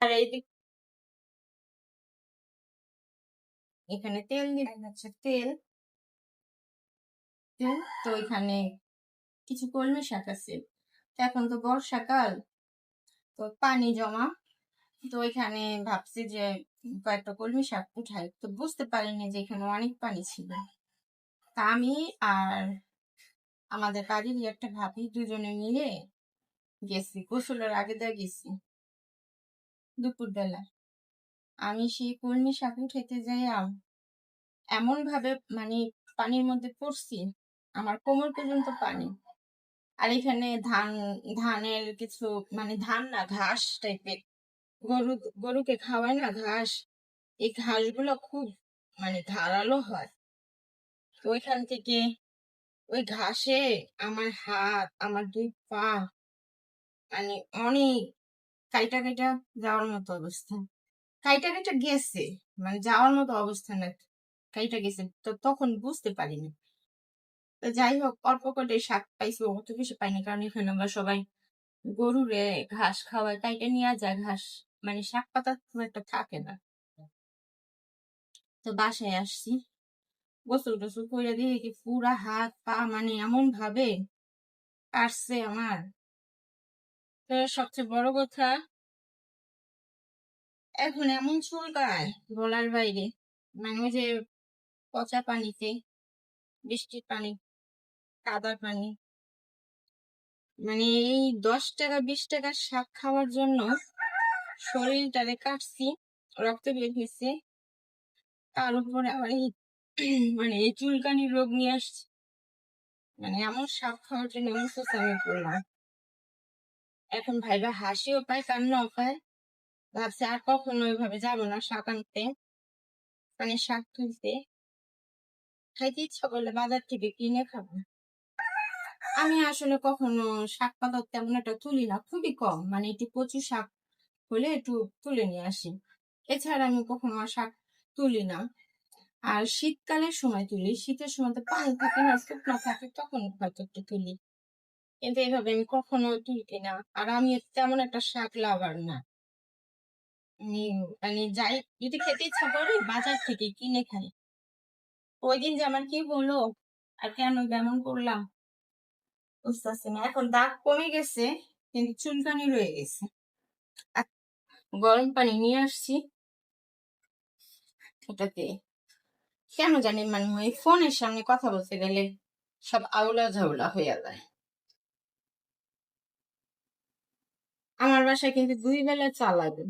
আর এইদিক এখানে তেল দিয়ে যাচ্ছে, তেল। তো এখানে কিছু কলমি শাক আছে। এখন তো বর্ষাকাল, তো পানি জমা। তো এখানে ভাবছি যে কয়েকটা কলমি শাক উঠাই, তো বুঝতে পারিনি যে এখানে অনেক পানি ছিল। তা আমি আর আমাদের বাড়িরই একটা ভাবি দুজনে মিলে গেছি, গোসলের আগে দিয়ে গেছি দুপুর বেলা। আমি সেই কলমি শাক উঠাইতে যাই এমন ভাবে মানে পানির মধ্যে পড়ছি, আমার কোমর পর্যন্ত পানি। আর এখানে ধানের কিছু মানে ধান না, ঘাস টাইপের, গরুকে খাওয়ায় না ঘাস, এই ঘাসগুলো খুব মানে ধারালো হয়। তো ওইখান থেকে ওই ঘাসে আমার হাত, আমার 2 পা মানে অনেক কাইটা কাইটা যাওয়ার মতো অবস্থা। কাইটা কাইটা গেছে, মানে যাওয়ার মতো অবস্থা না, কাইটা গেছে। তো তখন বুঝতে পারিনি। তো যাই হোক, অল্প করে শাক পাইছি, অত বেশি পাইনি, কারণ এখানে আমরা সবাই গরুরে ঘাস খাওয়ায়, কাইটা নিয়ে যায় ঘাস, মানে শাক পাতা খুব একটা থাকে না। তো বাসায় আসছি, গোসল টোসল করে দিয়ে কি পুরা হাত পা মানে এমন ভাবে কাটছে আমার। তো সবচেয়ে বড় কথা, এখন এমন চুলকায় বলার বাইরে। মানে ওই যে পচা পানিতে, বৃষ্টির পানি, কাদার পানি, মানে এই 10 টাকা 20 টাকার শাক খাওয়ার জন্য শরীরটারে কাটছি, রক্ত বের হয়েছে। তার উপরে আবার এই মানে এই চুলকানি রোগ নিয়ে আসছে। মানে এমন শাক খাওয়ার জন্য এমন আমি পড়লাম। এখন ভাইবা হাসিও পায়, কান্নাও পায়। ভাবছি আর কখনো ওইভাবে যাবো না শাক আনতে, মানে শাক তুলতে। খাইতে ইচ্ছা করলে বাজার থেকে কিনে খাবো। আমি আসলে কখনো শাক পাতা তেমন একটা তুলি না, খুবই কম, মানে একটু কচু শাক হলে একটু তুলে নিয়ে আসি। এছাড়া আমি কখনো শাক তুলি না। আর শীতকালের সময় তুলি, শীতের সময় তো পানি থাকে না, শুকনো থাকে, তখন হয়তো একটু তুলি। কিন্তু এইভাবে আমি কখনো তুলি না। আর আমি তেমন একটা শাক লাভার না। মানে যাই, যদি খেতে ইচ্ছা করে বাজার থেকে কিনে খাই। ওই দিন যে আমার কি হলো আর কেন কেমন করলাম বুঝতেছি না। এখন দাগ কমে গেছে, কিন্তু চুলকানি রয়ে গেছে। আর গরম পানি নিয়ে আসছি, এটাতে কেন জানি মানে ওই ফোনের সামনে কথা বলতে গেলে সব আউলা ঝাউলা হয়ে যায়। আমার বাসায় কিন্তু 2 বেলা চালাবে।